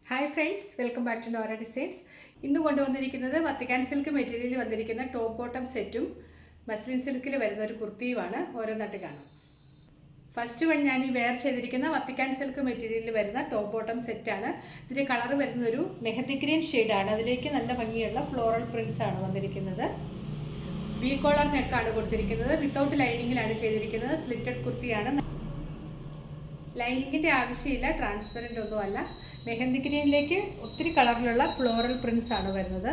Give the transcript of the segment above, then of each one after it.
Hi friends, welcome back to Nora designs. ഇന്ന് കൊണ്ടുവന്നിരിക്കുന്നത് Vatican silk മെറ്റീരിയലിൽ വന്നിരിക്കുന്ന ടോപ്പ് ബോട്ടം സെറ്റും മസ്ലിൻ സിൽക്കിൽ വരുന്ന ഒരു കുർത്തിയുമാണ്. ഓരോന്നായിട്ട് കാണാം. ഫസ്റ്റ് വൺ ഞാൻ ഈ വെയർ ചെയ്തിരിക്കുന്ന വത്തിക്കാൻ സിൽക്ക് മെറ്റീരിയലിൽ വരുന്ന ടോപ്പ് ബോട്ടം സെറ്റാണ്. ഇതിൻ്റെ കളർ വരുന്നൊരു മെഹന്തി ഗ്രീൻ ഷെയ്ഡാണ്. അതിലേക്ക് നല്ല ഭംഗിയുള്ള ഫ്ലോറൽ പ്രിൻസ് ആണ് വന്നിരിക്കുന്നത്. വി കോളർ നെക്കാണ് കൊടുത്തിരിക്കുന്നത്. വിത്തൗട്ട് ലൈനിങ്ങിലാണ് ചെയ്തിരിക്കുന്നത്. സ്ലിറ്റഡ് കുർത്തിയാണ്. ലൈനിങ്ങിൻ്റെ ആവശ്യമില്ല, ട്രാൻസ്പെറൻ്റ് ഒന്നുമല്ല. മെഹന്തി ഗ്രീനിലേക്ക് ഒത്തിരി കളറിലുള്ള ഫ്ലോറൽ പ്രിൻസ് ആണ് വരുന്നത്.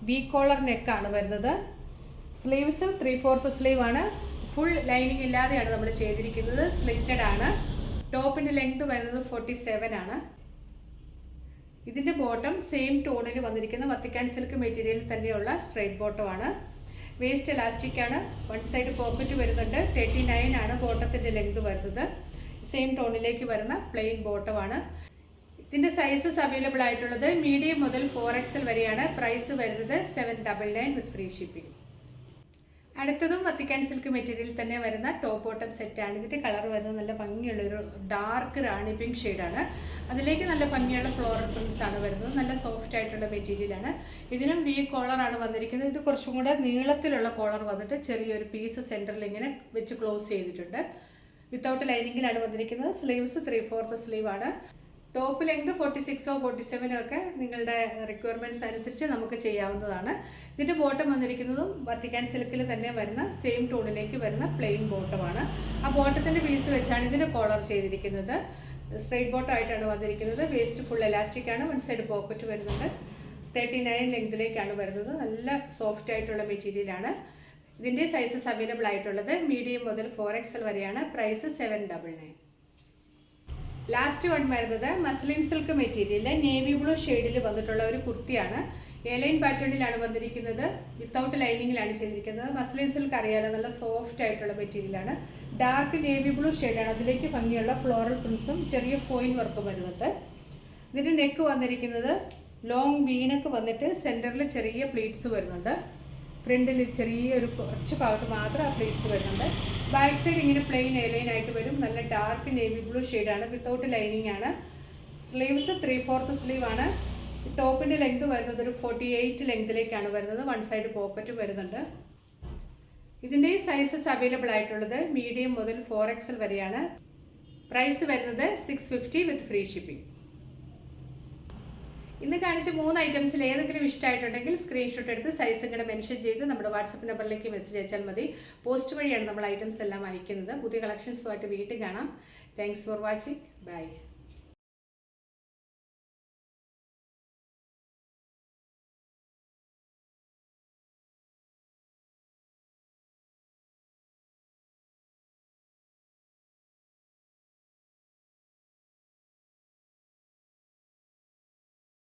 വി കോളർ നെക്കാണ് വരുന്നത്. സ്ലീവ്സ് 3/4 സ്ലീവ് ആണ്. ഫുൾ ലൈനിങ് ഇല്ലാതെയാണ് നമ്മൾ ചെയ്തിരിക്കുന്നത്. സ്ലിറ്റഡ് ആണ്. ടോപ്പിൻ്റെ ലെങ്ത് വരുന്നത് 47 ആണ്. ഇതിൻ്റെ ബോട്ടം സെയിം ടോണിൽ വന്നിരിക്കുന്ന വത്തിക്കാൻ സിൽക്ക് മെറ്റീരിയലിൽ തന്നെയുള്ള സ്ട്രെയിറ്റ് ബോട്ടം ആണ്. വേസ്റ്റ് എലാസ്റ്റിക് ആണ്. വൺ സൈഡ് പോക്കറ്റ് വരുന്നുണ്ട്. 39 ആണ് ബോട്ടത്തിൻ്റെ ലെങ്ത് വരുന്നത്. സെയിം ടോണിലേക്ക് വരുന്ന പ്ലെയിൻ ബോട്ടമാണ്. ഇതിൻ്റെ സൈസസ് അവൈലബിൾ ആയിട്ടുള്ളത് മീഡിയം മുതൽ 4XL വരെയാണ്. പ്രൈസ് വരുന്നത് 799 വിത്ത് ഫ്രീ ഷിപ്പിംഗ്. അടുത്തതും വത്തിക്കാൻ സിൽക്ക് മെറ്റീരിയൽ തന്നെ വരുന്ന ടോപ്പ് ബോട്ടം സെറ്റാണ്. ഇതിൻ്റെ കളർ വരുന്നത് നല്ല ഭംഗിയുള്ളൊരു ഡാർക്ക് റാണി പിങ്ക് ഷെയ്ഡാണ്. അതിലേക്ക് നല്ല ഭംഗിയുള്ള ഫ്ലോറൽ പ്രിൻസ് ആണ് വരുന്നത്. നല്ല സോഫ്റ്റ് ആയിട്ടുള്ള മെറ്റീരിയലാണ്. ഇതിനും വി കോളറാണ് വന്നിരിക്കുന്നത്. ഇത് കുറച്ചും കൂടെ നീളത്തിലുള്ള കോളർ വന്നിട്ട് ചെറിയൊരു പീസ് സെൻറ്ററിൽ ഇങ്ങനെ വെച്ച് ക്ലോസ് ചെയ്തിട്ടുണ്ട്. വിത്തൗട്ട് ലൈനിങ്ങിലാണ് വന്നിരിക്കുന്നത്. സ്ലീവ്സ് 3/4 സ്ലീവ് ആണ്. ടോപ്പ് ലെങ്ത് 46 47 ഒക്കെ നിങ്ങളുടെ റിക്വയർമെൻറ്റ്സ് അനുസരിച്ച് നമുക്ക് ചെയ്യാവുന്നതാണ്. ഇതിൻ്റെ ബോട്ടം വന്നിരിക്കുന്നതും വത്തിക്കാൻ സിൽക്കിൽ തന്നെ വരുന്ന സെയിം ടോണിലേക്ക് വരുന്ന പ്ലെയിൻ ബോട്ടമാണ്. ആ ബോട്ടത്തിൻ്റെ പീസ് വെച്ചാണ് ഇതിൻ്റെ കോളർ ചെയ്തിരിക്കുന്നത്. സ്ട്രെയിറ്റ് ബോട്ടം ആയിട്ടാണ് വന്നിരിക്കുന്നത്. വേസ്റ്റ് ഫുൾ എലാസ്റ്റിക് ആണ്. വൺ സൈഡ് പോക്കറ്റ് വരുന്നുണ്ട്. 39 ലെങ്തിലേക്കാണ് വരുന്നത്. നല്ല സോഫ്റ്റ് ആയിട്ടുള്ള മെറ്റീരിയലാണ്. ഇതിൻ്റെ സൈസസ് അവൈലബിൾ ആയിട്ടുള്ളത് മീഡിയം മുതൽ 4XL വരെയാണ്. പ്രൈസ് 799. ലാസ്റ്റ് വൺ വരുന്നത് മസ്ലിൻ സിൽക്ക് മെറ്റീരിയലിൽ നേവി ബ്ലൂ ഷെയ്ഡിൽ വന്നിട്ടുള്ള ഒരു കുർത്തിയാണ്. എലൈൻ പാറ്റേണിലാണ് വന്നിരിക്കുന്നത്. വിത്തൗട്ട് ലൈനിങ്ങിലാണ് ചെയ്തിരിക്കുന്നത്. മസ്ലിൻ സിൽക്ക് അറിയാലോ, നല്ല സോഫ്റ്റ് ആയിട്ടുള്ള മെറ്റീരിയലാണ്. ഡാർക്ക് നേവി ബ്ലൂ ഷെയ്ഡാണ്. അതിലേക്ക് ഭംഗിയുള്ള ഫ്ലോറൽ പ്രിൻസും ചെറിയ ഫോയിൽ വർക്കും വരുന്നുണ്ട്. ഇതിൻ്റെ നെക്ക് വന്നിരിക്കുന്നത് ലോങ് വീനക്ക് വന്നിട്ട് സെൻറ്ററിൽ ചെറിയ പ്ലീറ്റ്സ് വരുന്നുണ്ട്. ഫ്രണ്ടിൽ ചെറിയൊരു കുറച്ച് ഭാഗത്ത് മാത്രം ആ പ്ലീറ്റ്സ് വരുന്നുണ്ട്. ബാക്ക് സൈഡ് ഇങ്ങനെ പ്ലെയിൻ എലൈൻ ആയിട്ട് വരും. നല്ല ഡാർക്ക് നേവി ബ്ലൂ ഷെയ്ഡാണ്. വിത്തൗട്ട് ലൈനിങ് ആണ്. സ്ലീവ്സ് 3/4 സ്ലീവ് ആണ്. ടോപ്പിൻ്റെ ലെങ്ത് വരുന്നത് ഒരു 48 ലെങ്തിലേക്കാണ് വരുന്നത്. വൺ സൈഡ് പോക്കറ്റ് വരുന്നുണ്ട്. ഇതിൻ്റെ സൈസസ് അവൈലബിൾ ആയിട്ടുള്ളത് മീഡിയം മുതൽ 4XL വരെയാണ്. പ്രൈസ് വരുന്നത് 650 വിത്ത് ഫ്രീ ഷിപ്പിംഗ്. ഇന്ന് കാണിച്ച 3 ഐറ്റംസിൽ ഏതെങ്കിലും ഇഷ്ടമായിട്ടുണ്ടെങ്കിൽ സ്ക്രീൻഷോട്ട് എടുത്ത് സൈസും കൂടെ മെൻഷൻ ചെയ്ത് നമ്മുടെ വാട്സപ്പ് നമ്പറിലേക്ക് മെസ്സേജ് അയച്ചാൽ മതി. പോസ്റ്റ് വഴിയാണ് നമ്മൾ ഐറ്റംസ് എല്ലാം അയക്കുന്നത്. പുതിയ കളക്ഷൻസുമായിട്ട് വീണ്ടും കാണാം. Thanks for watching. ബൈ.